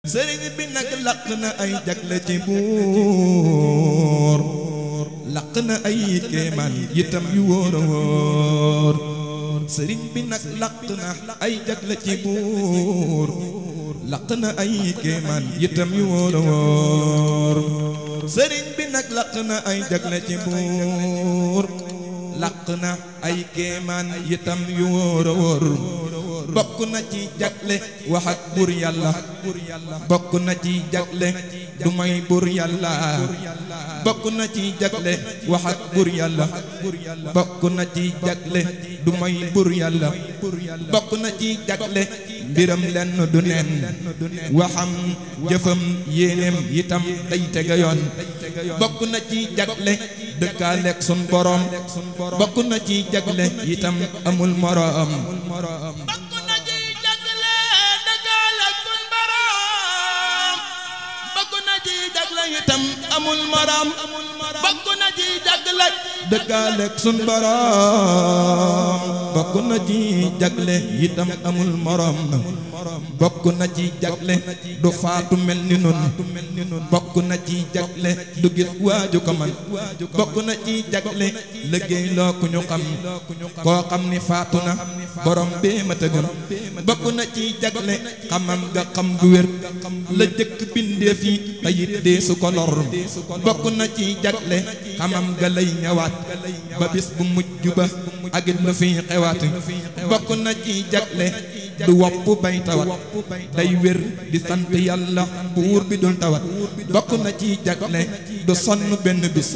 sëriñ bi nag laq na ay jagle ci buur, laq na ay kéemaan yitam yu wóor a wóor. sëriñ bi nag laq na ay jagle ci buur, laq na ay kéemaan yitam yu wóor a wóor. sëriñ bi nag laq na ay jagle ci buur, laq na ay kéemaan yitam yu wóor a wóor. bokk na ci jagle wax ak buur yàlla, bokk na ci jagle du may buur yàlla. bokk na ci jagle wax ak buur yàlla, bokk na ci jagle du may buur yàlla. bokk na ci jagle mbiram lenn du nen, waxam jëfam yéeneem itam day tege yoon. bokk na ci jagle dëkkaaleeg sun borom, bokk na ci jagle itam amul moroom. itam amul maram, bokk na ci jagle dëkkaaleeg sun borom, bokk na ci jagle itam amul morom. bokk na ci jagle du faatu mel ni nun, bokk na ci jagle du gis waaju ko man. bokk na ci jagle liggéey loo ku ñu xam, koo xam ni faatu na borom bee ma tëgëm. bokk na ci jagle xamam nga xam gu wér, la jëkk bindeef yi tayit dee su ko lor. bokk na ci jagle xamam nga lay ñëwaat ba bis bu mujj ba agit lu fiy xewaat. bokk na ci jagle du wopp bay tawat, day wér di sant yàlla buur bi dul tawat. bokk na ci jagle du sonn benn bis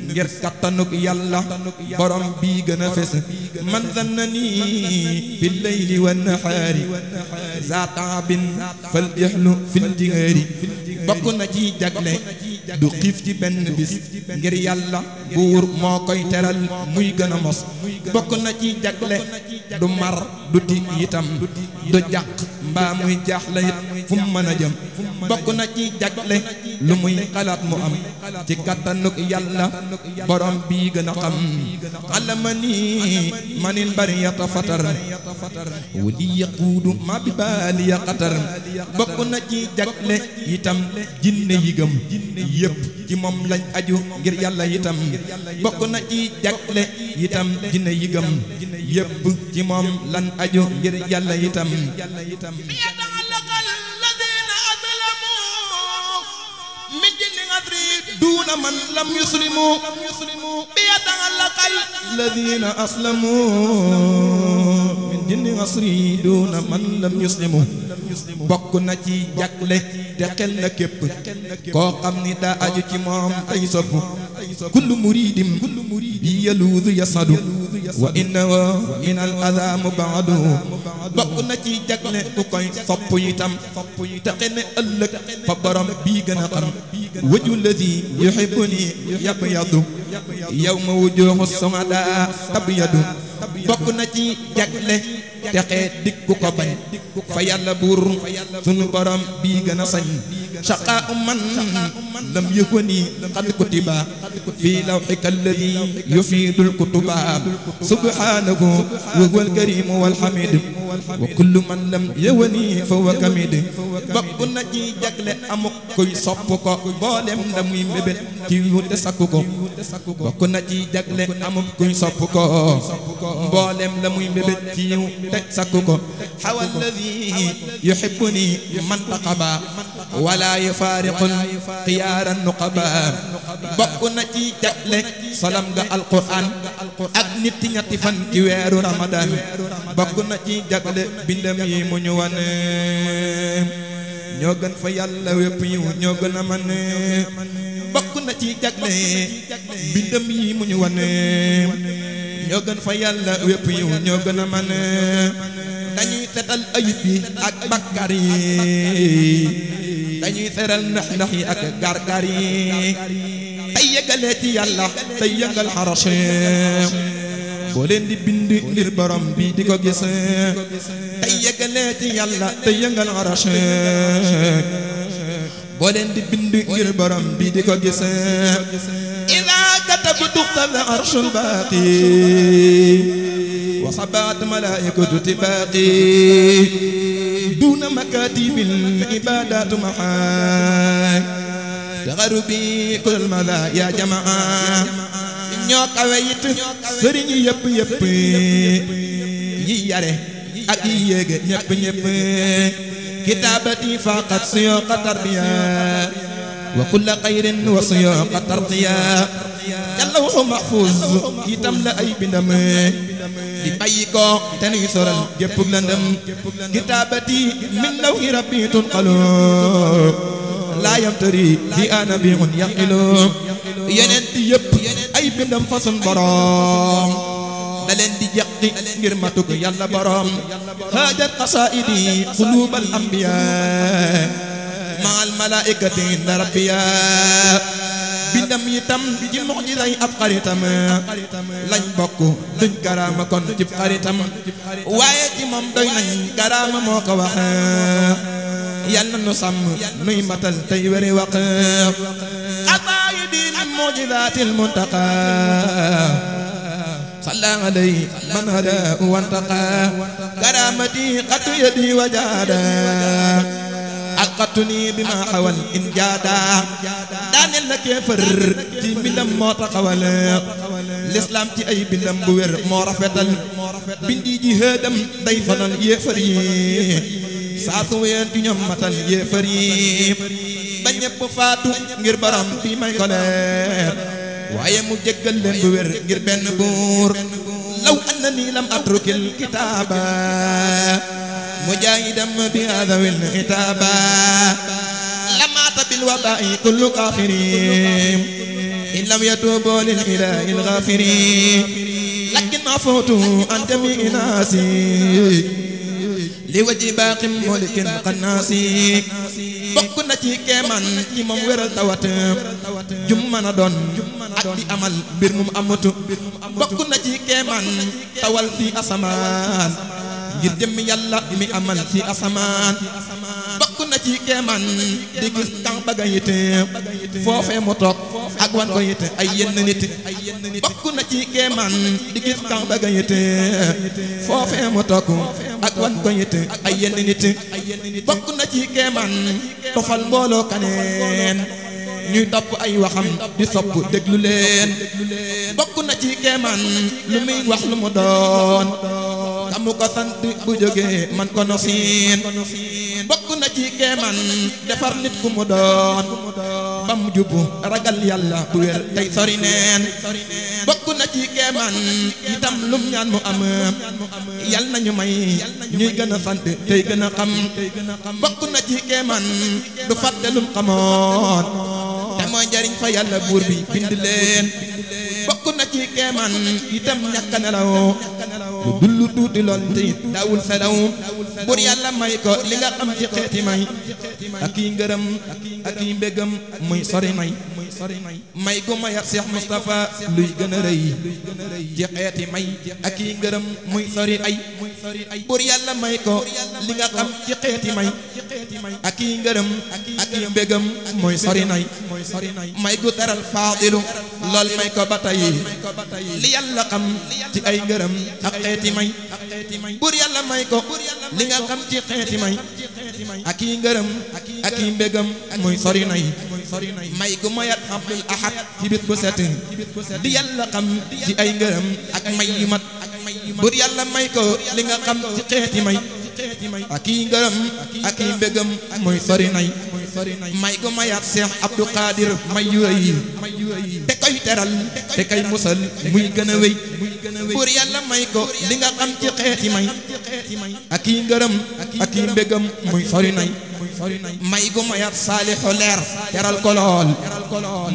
ngir kattanuk yàlla borom bii gën a fes. man zannani fi leyli wa nahaari za taabin fal yaxlu fil jihaari. bokk na ci jagle du xiif ci benn bis ngir yàlla buur moo koy teral muy gën a mos. bokk na ci jagle du mar du ti itam du jàq mbaa muy jaaxle it fu mu mën a jëm. bokk na ci jagle lu muy xalaat mu am ci kattanuk yàlla borom bii gën a xam. alamani manil bariyata fatar wali yaquudu ma bi baaliya qatar. bokk na ci jagle itam jinne yi gëm yépp ci moom lañ aju ngir yàlla itam. bokk na ci jagle itam jinne yi gëm yépp ci moom lañ aju ngir yàlla itam. دون من لم يسلموا بيتعلق الذين أسلموا من جن عصري دون من لم يسلموا. bokk na ci jagle te xel na képp koo xam ni daa aju ci moom ay sopp. kullu muridin bi yaluudu yasadu wa innahu min al adha mubadu. bokk na ci jagle ku koy sopp itam te xel ne ëllëg fa borom bii gën a xam. waju ladi yuhibbuni yabyadu yawma wujuhu samada tabyadu. bokk na ci jagle texee dikku ko bañ fa yàlla buur sunu borom bii gën a sañ. shaqaa man lam yakuni qad kutiba fi lawhika alladi yufidul kutuba. subhanahu wa huwa al-karim wal hamid wa kullu man lam yawani fa huwa kamid. bokk na ci jagle amuk koy sopp ko mboolem la muy mébét ci yu te sakku ko. bokk na ci jagle amuk koy sopp ko mboolem la muy mébét ci yu te sakku ko. hawa alladi yuhibbuni man taqaba wala yufariqul xiyaaran nuqaba. bokk na ci jagle salam nga alquran ak nit ñetti fan ci weeru ramadan. bokk na ci jagle bindam yi mu ñu wan ñoo gën fa yàlla wépp yiw ñoo gën a man. bokk na ci jagle bindam yi mu ñu wan ñoo gën fa yàlla wépp yiw ñoo gën a man. dañuy setal ayib yi ak bakkar yi, dañuy seral nax yi ak gargar yi. tey yëgalee ci yàlla tey yëngal xarash boo leen di bind ngir borom bi di ko gis. tey yëgalee ci yàlla tey yëngal xarash boo leen di bind ngir borom bi di ko gis. ila katab تختل عرش الباقي وصبات ملائكة تباقي دون مكاتب العبادات محاي تغربي كل المذا يا جماعة ñoo kawe it sëriñ yëpp yëpp yi yare ak yi yéege ñëpp ñëpp kitaabati faqat suyuqa tarbiya wa kulla xayrin wa suyuqa tarqiya yàllawhu mahfuz itam la ay bindam di bàyyi ko te nuy soral gépp lëndëm kitaabati min lawhi rabbi tunqalu laa yamtari fi anabiun yaqilu yeneen di yëpp ay bindam façon borom da leen di jeqi ngir matug yàlla borom haajat qasaidi qulubal anbiya ma'al malaikati inda rabbiya bindam yitam ci mu'jizay ab xaritam lañ bokk duñ karaama kon cib xaritam waaye ci moom doy nañ karaama moo ko wax yàlla nu sàmm nuy matal tey wéri wax qasaidi المعجزات المنتقى صلى عليه من هدى وانتقى كرامتي قد يدي وجادا أقتني بما حول إن جادا دان الكفر تي بلم موتقوال الإسلام تي أي بلم بوير مورفتل بندي جهادم دايفنال يفري ساتوين تي ñom matal yefari ba ñépp faatu ngir borom bi may ko leer waaye mu jéggal leen bu wér ngir benn buur law annani lam atrukil kitaaba mujaahidan bi hadawil kitaaba lamaata bil wadaa'i kullu kaafirin in lam yatuubu lil ilaahi al gaafirin lakin afuutu an jamii'i naasi li waji baaqim mulikin qannaasi bokk na ci keemaan ci moom wéral tawat jum mën a doon ak di amal mbir mum amatu bokk na ci keemaan tawal fi asamaan ngir jëmmi yàlla mi amal fi asamaan bokk na ci keemaan di gis kan baga yite foofee mu toog ak wan ko yite ay yenn nit bokk na ci keemaan di gis kan baga yite foofee mu toog ak wan ko yite ay yenn nit bokk na ci keemaan tofal mbooloo kaneen ñuy topp ay waxam di sopp déglu leen bokk na ci keemaan lu muy wax lu mu doon kamu ko sant bu jógee man ko nosiin bokk na ci keemaan defar nit ku mu doon bam jubu ragal yàlla bu wér tey sori neen bokk na ci keemaan itam lum ñaan mu am yal nañu may ñuy gën a sant tey gën a xam bokk na ci keemaan du fàtte lum xamoon te mooy njariñ fa yàlla buur bi bind leen bokk na ci keemaan itam ñàkk a nelaw lu dullu tuuti lool te it daawul selaw buur yàlla may ko li nga xam ci xeeti may ak yi ngërëm ak yi mbégam muy sori may gu ma yar Cheikh Moustapha luy gën a rëy ci xeeti may ak yi ngërëm muy sori ay buur yàlla may ko li nga xam ci xeeti may ak yi ngërëm ak yi mbégam muy sori may gu teral faadilu lool may ko ba tey li yàlla xam ci ay ngërëm ak xeeti may buur yàlla may ko li nga xam ci xeeti may ak yi ngërëm ak yi mbégam muy sori may gu mayat Abdul Ahad ci bit bu set di yàlla xam ci ay ngërëm ak may yu mat buur yàlla may ko li nga xam ci xeeti may ak yi ngërëm ak yi mbégam muy sori may gu mayat Cheikh Abdou Qadir may yu rëy te koy teral te koy musal muy gën a wéy buur yàlla may ko li nga xam ci xeeti may ak yi ngërëm ak yi mbégam muy sori may gu mayat Saalixu leer teral ko lool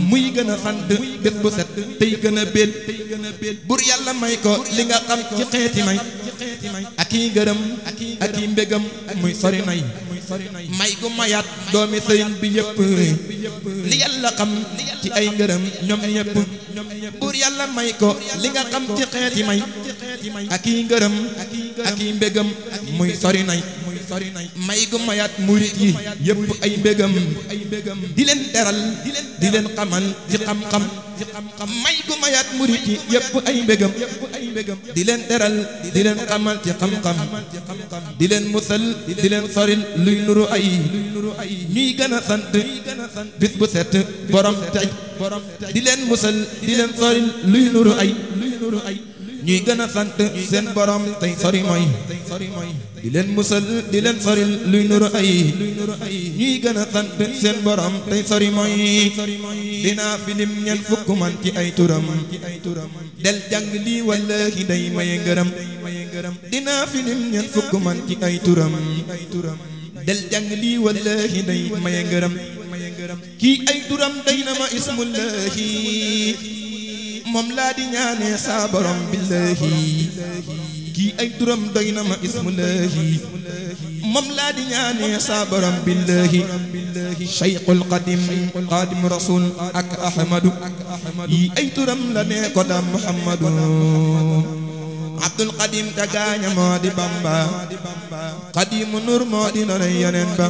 muy gën a sant bés bu set tey gën a bél buur yàlla may ko li nga xam ci xeeti may ak yi ngërëm ak yi mbégam muy sori may gu mayaat doomi sëriñ bi yëpp li yàlla xam ci ay ngërëm ñoom ñëpp buur yàlla may ko li nga xam ci xeeti may ak yi ngërëm ak yi mbégam muy sori may gu mayaat murit yi yépp ay mbégam di leen teral di leen xamal ci xam-xam may gu mayaat murit yi yépp ay mbégam di leen teral di leen xamal ci xam-xam di leen musal di leen soril luy nuru ay ñuy gën a sant bis bu set borom tay di leen musal di leen soril luy nuru ay ñuy gën a sant seen borom tey sori mooy di leen musal di leen soril luy nuru ay ñuy gën a sant seen borom tey sori mooy dinaa filim ñen fukk man ci ay turam del jàng lii wallahi day maye ngërëm dinaa filim ñen fukk man ci ay turam del jàng lii wallahi day maye ngërëm kii ay turam day na ma ismullahi moom laa di ñaanee saa borom billahi kii ay turam doy na ma ismullahi moom laa di ñaanee saa borom billahi Cheikhul Qadim Qadim Rasul ak Ahmadu yi ay turam la ne ko da Muhammadu Abdul Qadim tagaaña moo di Bamba Qadimu Nur moo di noonay yeneen ba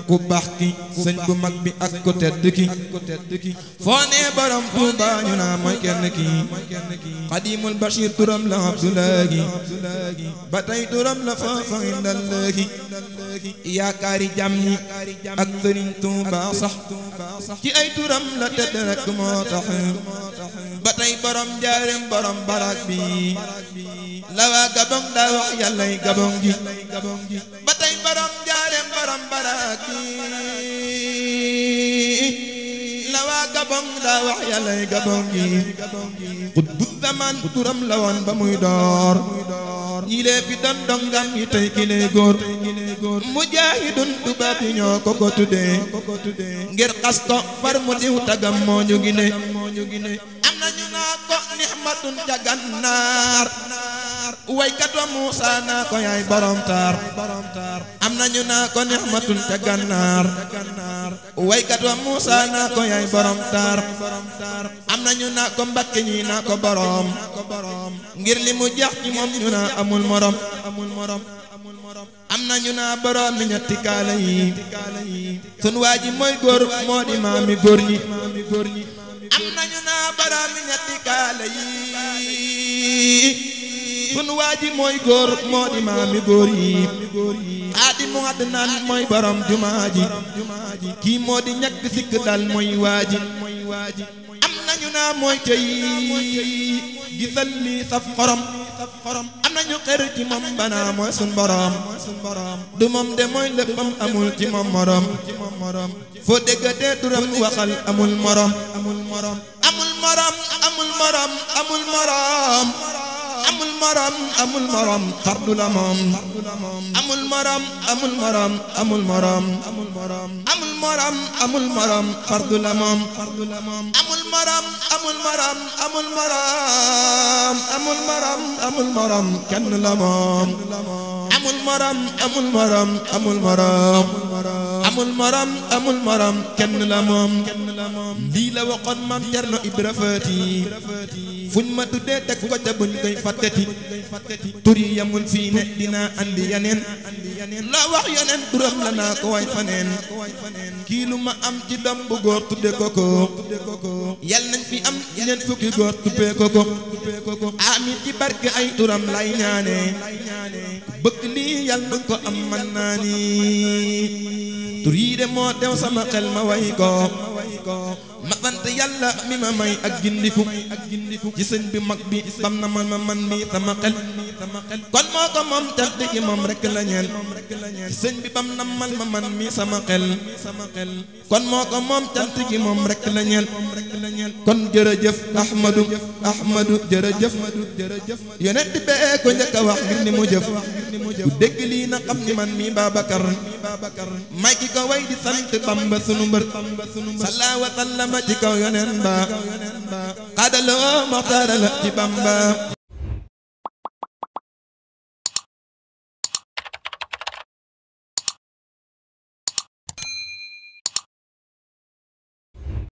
ku baax ki sëñ bu mag bi ak ku tedd ki foo nee borom Tuuba ñu naa mooy kenn ki Qadimul Bashir turam la Abdullahi ba tey turam la foofa indallahi yaakaari jàmm ñi ak sëriñ Tuuba sax ci ay turam la tedd rek moo tax ba tey borom njaareem borom barak bi la waa Gabon daa wax yàllay Gabon gi ba tey borom njaareem borom barak bi la waa Gabon daa wax yàllay Gabon gi xutbu zaman turam la woon ba muy door ñi lee fi doon dongam yi tey ki lee góor mujaahidun tubaab yi ñoo ko tuddee ngir xas ko far mu diw tagam moo ñu gi ne am na ñu naa ko nixmatun ca Gànnaar waykat wa Muusa naa ko yaay borom taar am na ñu naa ko nixmatun ca Gànnaar waykat wa Muusa naa ko yaay borom taar am na ñu naa ko Mbakke ñi naa ko borom ngir li mu jax ci moom ñu naa amul morom am na ñu naa borom mi ñetti kaala yi sun waa ji mooy góor moo di maami góor ñi am na ñu naa borom mi ñetti kaala yi sun waa ji mooy góor moo di maami góor yi Xaadimu Adnaan mooy borom jumaa ji kii moo di ñàkk sikk dal mooy waa ji am na ñu naa mooy tey gisal lii saf xorom am na ñu xër ci moom banaa mooy sun borom du moom de mooy léppam amul ci moom morom foo déggatee turam waxal amul morom amul morom amul morom amul morom amul morom amul morom xardu la moom amul morom amul morom amul morom amul morom amul morom amul morom xardu la moom amul morom amul morom amul morom amul morom amul morom kenn la moom amul morom amul morom amul morom amul morom amul morom kenn la moom lii la waxoon maam Cerno Ibra Faati fuñ ma tuddee teg ko ca buñ koy fàtteti tur yi yamul fii ne dinaa andi yeneen la wax yeneen turam la naa ko way faneen kii lu ma am ci doom bu góor tudde ko ko yal nañ fi am ñeent fukki góor tuppee ko ko amin ci barke ay turam lay ñaane bëgg lii yal na ko am man naa ni tur yi de moo teew sama xel ma way ko ma sant yàlla mi ma may ak gindiku ci sëñ bi mag bi bam na man mi sama xel kon moo ko moom cant gi moom rek la ñeel sëñ bi bam na man mi sama xel kon moo ko moom cant gi moom rek la ñeel kon jërëjëf Ahmadu jërëjëf yonent bee ko njëkk a wax ngir ni mu jëf ku dégg lii na xam ni man mi Babacar may ki ko way di sant Bamba sunu mbër sallallahu wa sallama ci kaw yoneen ba xaadaloo maxtaara la ci Bamba